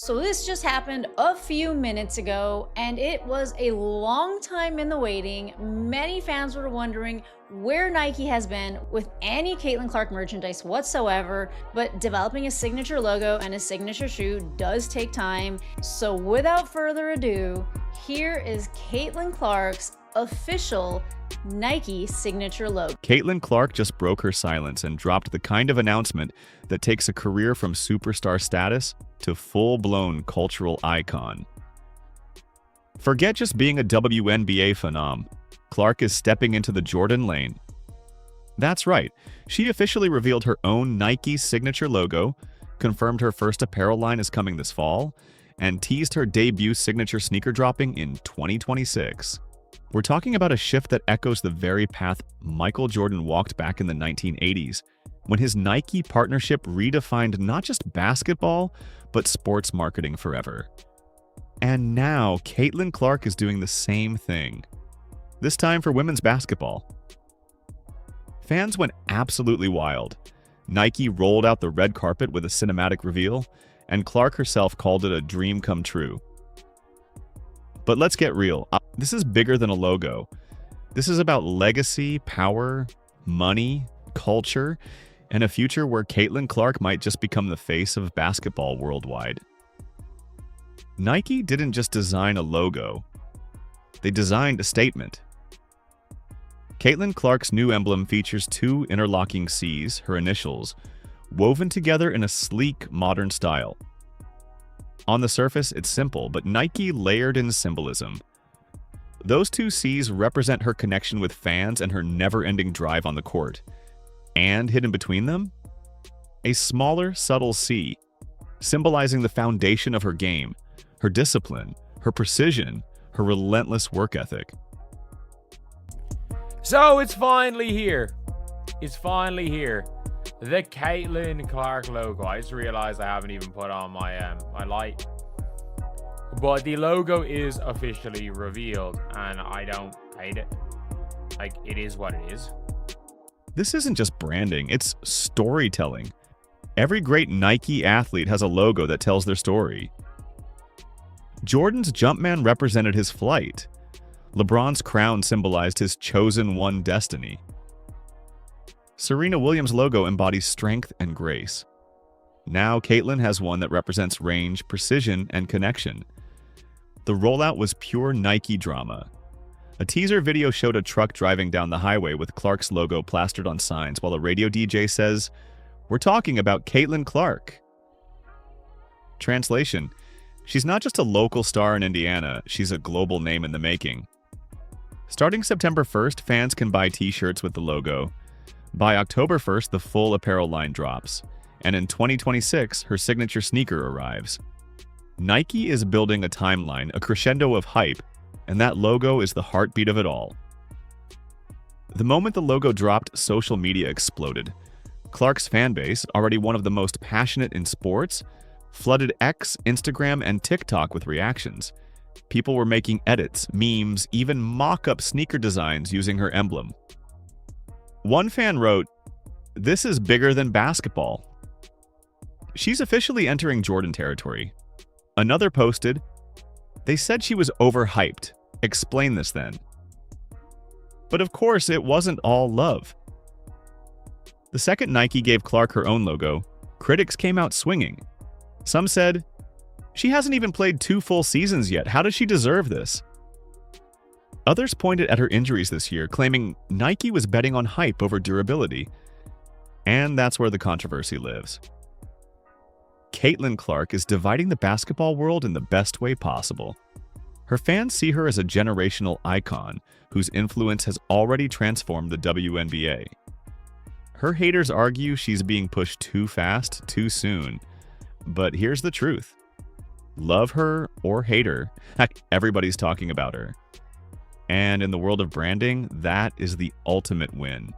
So this just happened a few minutes ago, and it was a long time in the waiting. Many fans were wondering where Nike has been with any Caitlin Clark merchandise whatsoever, but developing a signature logo and a signature shoe does take time. So without further ado, here is Caitlin Clark's official Nike signature logo. Caitlin Clark just broke her silence and dropped the kind of announcement that takes a career from superstar status to full-blown cultural icon. Forget just being a WNBA phenom. Clark is stepping into the Jordan lane. That's right, she officially revealed her own Nike signature logo, confirmed her first apparel line is coming this fall, and teased her debut signature sneaker dropping in 2026. We're talking about a shift that echoes the very path Michael Jordan walked back in the 1980s, when his Nike partnership redefined not just basketball, but sports marketing forever. And now, Caitlin Clark is doing the same thing. This time for women's basketball. Fans went absolutely wild. Nike rolled out the red carpet with a cinematic reveal, and Clark herself called it a dream come true. But let's get real. This is bigger than a logo. This is about legacy, power, money, culture, and a future where Caitlin Clark might just become the face of basketball worldwide. Nike didn't just design a logo. They designed a statement. Caitlin Clark's new emblem features two interlocking C's, her initials, woven together in a sleek, modern style. On the surface, it's simple, but Nike layered in symbolism. Those two C's represent her connection with fans and her never-ending drive on the court. And hidden between them, a smaller, subtle C, symbolizing the foundation of her game, her discipline, her precision, her relentless work ethic. So it's finally here. It's finally here. The Caitlin Clark logo. I just realized I haven't even put on my light. But the logo is officially revealed, and I don't hate it. Like, it is what it is. This isn't just branding, it's storytelling. Every great Nike athlete has a logo that tells their story. Jordan's Jumpman represented his flight. LeBron's crown symbolized his chosen one destiny. Serena Williams' logo embodies strength and grace. Now Caitlin has one that represents range, precision, and connection. The rollout was pure Nike drama. A teaser video showed a truck driving down the highway with Clark's logo plastered on signs while a radio DJ says, "We're talking about Caitlin Clark." Translation: she's not just a local star in Indiana, she's a global name in the making. Starting September 1st, fans can buy t-shirts with the logo. By October 1st, the full apparel line drops. And in 2026, her signature sneaker arrives. Nike is building a timeline, a crescendo of hype, and that logo is the heartbeat of it all. The moment the logo dropped, social media exploded. Clark's fanbase, already one of the most passionate in sports, flooded X, Instagram, and TikTok with reactions. People were making edits, memes, even mock-up sneaker designs using her emblem. One fan wrote, "This is bigger than basketball." She's officially entering Jordan territory. Another posted, "They said she was overhyped. Explain this then." But of course, it wasn't all love. The second Nike gave Clark her own logo, critics came out swinging. Some said, "She hasn't even played 2 full seasons yet. How does she deserve this?" Others pointed at her injuries this year, claiming Nike was betting on hype over durability. And that's where the controversy lives. Caitlin Clark is dividing the basketball world in the best way possible. Her fans see her as a generational icon whose influence has already transformed the WNBA. Her haters argue she's being pushed too fast, too soon. But here's the truth. Love her or hate her, heck, everybody's talking about her. And in the world of branding, that is the ultimate win.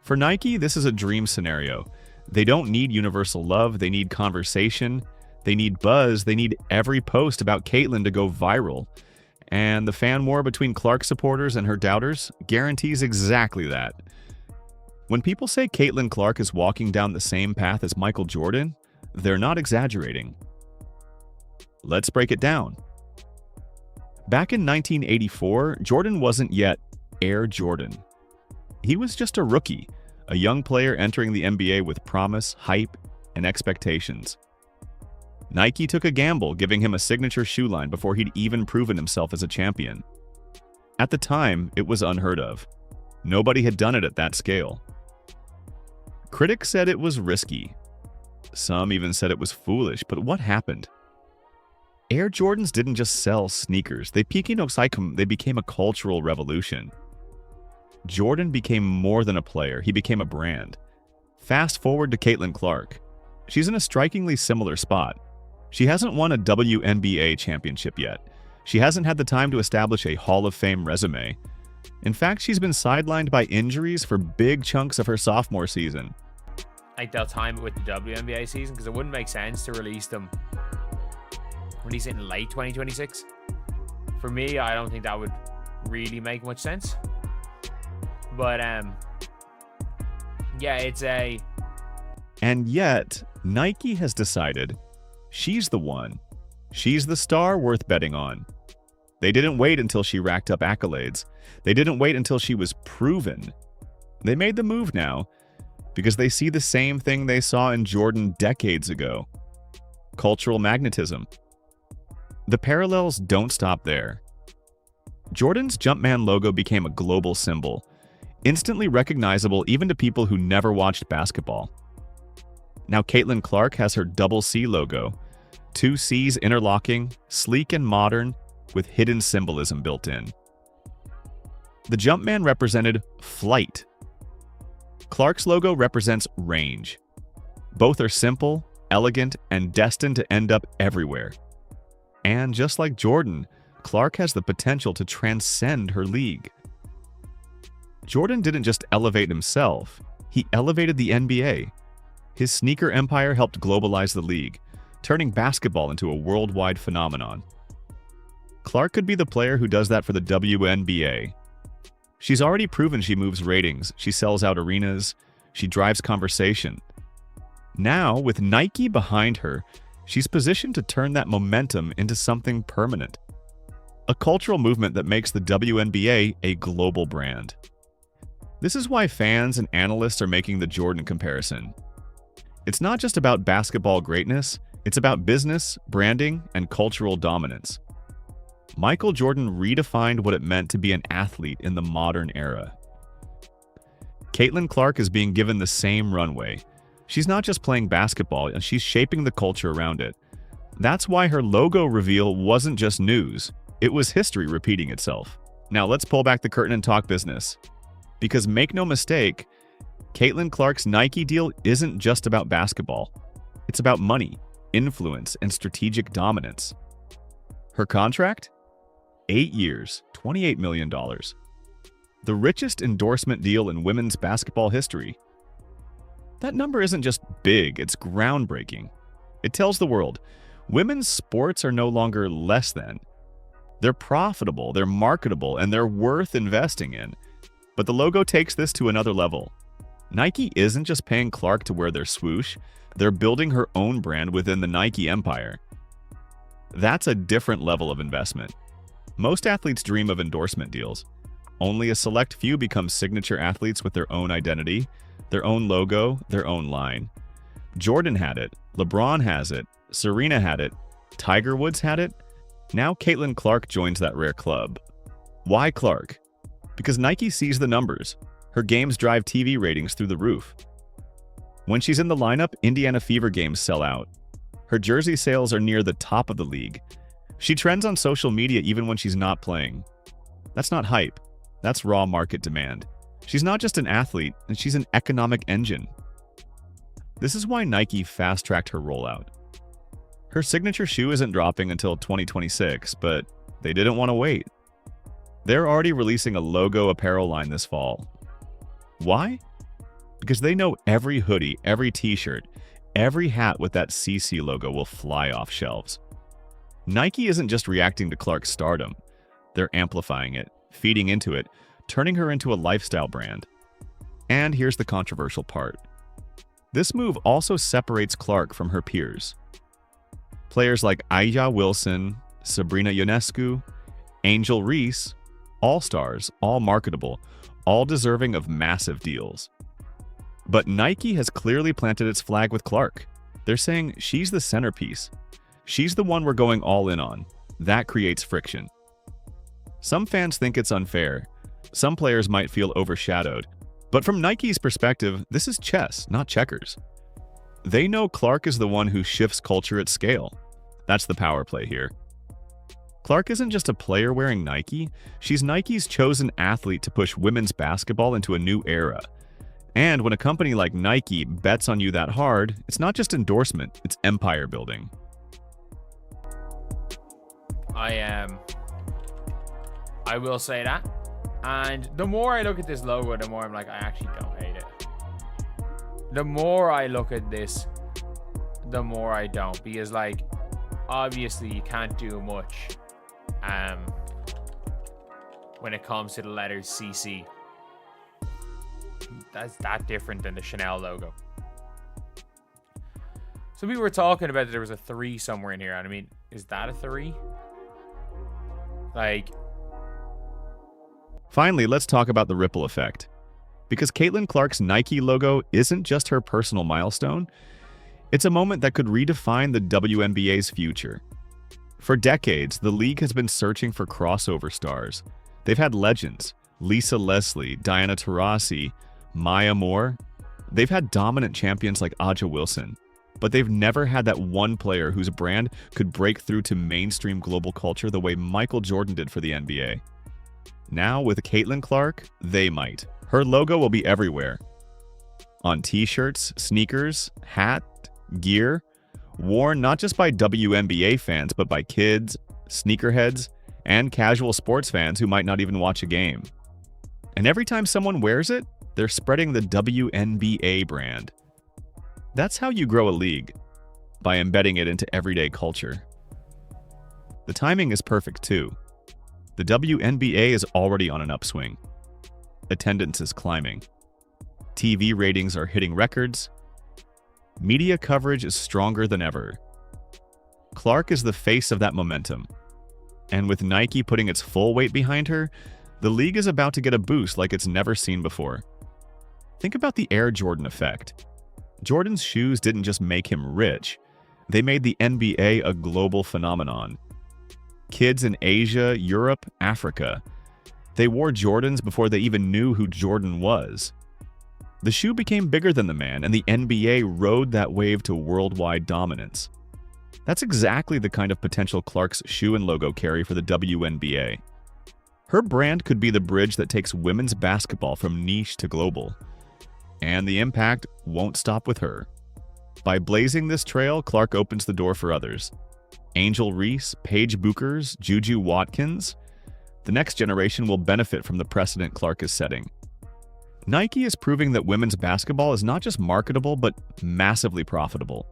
For Nike, this is a dream scenario. They don't need universal love, they need conversation, they need buzz, they need every post about Caitlin to go viral. And the fan war between Clark supporters and her doubters guarantees exactly that. When people say Caitlin Clark is walking down the same path as Michael Jordan, they're not exaggerating. Let's break it down. Back in 1984, Jordan wasn't yet Air Jordan. He was just a rookie, a young player entering the NBA with promise, hype, and expectations. Nike took a gamble, giving him a signature shoe line before he'd even proven himself as a champion. At the time, it was unheard of. Nobody had done it at that scale. Critics said it was risky. Some even said it was foolish, but what happened? Air Jordans didn't just sell sneakers. They became a cultural revolution. Jordan became more than a player. He became a brand. Fast forward to Caitlin Clark. She's in a strikingly similar spot. She hasn't won a WNBA championship yet. She hasn't had the time to establish a Hall of Fame resume. In fact, she's been sidelined by injuries for big chunks of her sophomore season. Like they'll time it with the WNBA season because it wouldn't make sense to release it in late 2026. For me, I don't think that would really make much sense. But yeah, it's a... And yet, Nike has decided she's the one. She's the star worth betting on. They didn't wait until she racked up accolades. They didn't wait until she was proven. They made the move now because they see the same thing they saw in Jordan decades ago: cultural magnetism. The parallels don't stop there. Jordan's Jumpman logo became a global symbol, instantly recognizable even to people who never watched basketball. Now Caitlin Clark has her double C logo, two C's interlocking, sleek and modern, with hidden symbolism built in. The Jumpman represented flight. Clark's logo represents range. Both are simple, elegant, and destined to end up everywhere. And just like Jordan, Clark has the potential to transcend her league. Jordan didn't just elevate himself, he elevated the NBA. His sneaker empire helped globalize the league, turning basketball into a worldwide phenomenon. Clark could be the player who does that for the WNBA. She's already proven she moves ratings, she sells out arenas, she drives conversation. Now, with Nike behind her, she's positioned to turn that momentum into something permanent. A cultural movement that makes the WNBA a global brand. This is why fans and analysts are making the Jordan comparison. It's not just about basketball greatness, it's about business, branding, and cultural dominance. Michael Jordan redefined what it meant to be an athlete in the modern era. Caitlin Clark is being given the same runway. She's not just playing basketball, she's shaping the culture around it. That's why her logo reveal wasn't just news, it was history repeating itself. Now let's pull back the curtain and talk business. Because make no mistake, Caitlin Clark's Nike deal isn't just about basketball. It's about money, influence, and strategic dominance. Her contract? 8 years, $28 million. The richest endorsement deal in women's basketball history. That number isn't just big, it's groundbreaking. It tells the world, women's sports are no longer less than. They're profitable, they're marketable, and they're worth investing in. But the logo takes this to another level. Nike isn't just paying Clark to wear their swoosh, they're building her own brand within the Nike empire. That's a different level of investment. Most athletes dream of endorsement deals. Only a select few become signature athletes with their own identity, their own logo, their own line. Jordan had it, LeBron has it, Serena had it, Tiger Woods had it. Now Caitlin Clark joins that rare club. Why Clark? Because Nike sees the numbers. Her games drive TV ratings through the roof. When she's in the lineup, Indiana Fever games sell out. Her jersey sales are near the top of the league. She trends on social media even when she's not playing. That's not hype. That's raw market demand. She's not just an athlete, and she's an economic engine. This is why Nike fast-tracked her rollout. Her signature shoe isn't dropping until 2026, but they didn't want to wait. They're already releasing a logo apparel line this fall. Why? Because they know every hoodie, every t-shirt, every hat with that CC logo will fly off shelves. Nike isn't just reacting to Clark's stardom. They're amplifying it, feeding into it, turning her into a lifestyle brand. And here's the controversial part. This move also separates Clark from her peers. Players like Aya Wilson, Sabrina Ionescu, Angel Reese, all stars, all marketable, all deserving of massive deals. But Nike has clearly planted its flag with Clark. They're saying she's the centerpiece. She's the one we're going all in on. That creates friction. Some fans think it's unfair. Some players might feel overshadowed. But from Nike's perspective, this is chess, not checkers. They know Clark is the one who shifts culture at scale. That's the power play here. Clark isn't just a player wearing Nike, she's Nike's chosen athlete to push women's basketball into a new era. And when a company like Nike bets on you that hard, it's not just endorsement, it's empire building. I will say that. And the more I look at this logo, the more I'm like, I actually don't hate it. The more I look at this, the more I don't. Because, like, obviously you can't do much when it comes to the letters CC. That's that different than the Chanel logo. So we were talking about that there was a 3 somewhere in here. And I mean, is that a 3? Like... Finally, let's talk about the ripple effect. Because Caitlin Clark's Nike logo isn't just her personal milestone, it's a moment that could redefine the WNBA's future. For decades, the league has been searching for crossover stars. They've had legends, Lisa Leslie, Diana Taurasi, Maya Moore. They've had dominant champions like Aja Wilson, but they've never had that one player whose brand could break through to mainstream global culture the way Michael Jordan did for the NBA. Now, with Caitlin Clark, they might. Her logo will be everywhere. On t-shirts, sneakers, hat, gear, worn not just by WNBA fans, but by kids, sneakerheads, and casual sports fans who might not even watch a game. And every time someone wears it, they're spreading the WNBA brand. That's how you grow a league, by embedding it into everyday culture. The timing is perfect too. The WNBA is already on an upswing. Attendance is climbing. TV ratings are hitting records. Media coverage is stronger than ever. Clark is the face of that momentum. And with Nike putting its full weight behind her, the league is about to get a boost like it's never seen before. Think about the Air Jordan effect. Jordan's shoes didn't just make him rich, they made the NBA a global phenomenon. Kids in Asia, Europe, Africa, they wore Jordans before they even knew who Jordan was. The shoe became bigger than the man, and the NBA rode that wave to worldwide dominance. That's exactly the kind of potential Clark's shoe and logo carry for the WNBA. Her brand could be the bridge that takes women's basketball from niche to global. And the impact won't stop with her. By blazing this trail, Clark opens the door for others. Angel Reese, Paige Buchers, Juju Watkins. The next generation will benefit from the precedent Clark is setting. Nike is proving that women's basketball is not just marketable, but massively profitable.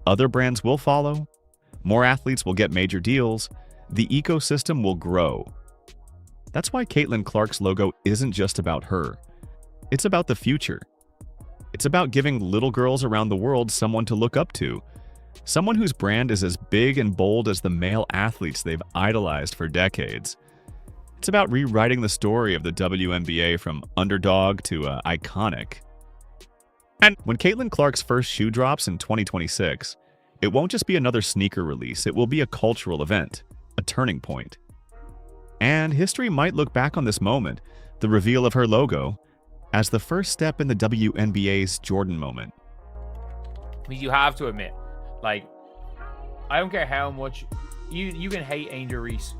Other brands will follow. More athletes will get major deals. The ecosystem will grow. That's why Caitlin Clark's logo isn't just about her. It's about the future. It's about giving little girls around the world someone to look up to. Someone whose brand is as big and bold as the male athletes they've idolized for decades. It's about rewriting the story of the WNBA from underdog to iconic. And when Caitlin Clark's first shoe drops in 2026, it won't just be another sneaker release, it will be a cultural event, a turning point. And history might look back on this moment, the reveal of her logo, as the first step in the WNBA's Jordan moment. You have to admit, like, I don't care how much you can hate Angel Reese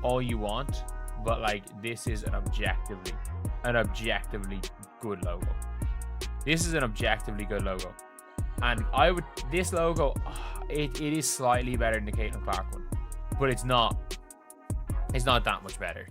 all you want, but like, this is an objectively good logo. This is an objectively good logo, and this logo, it is slightly better than the Caitlin Clark one, but it's not that much better.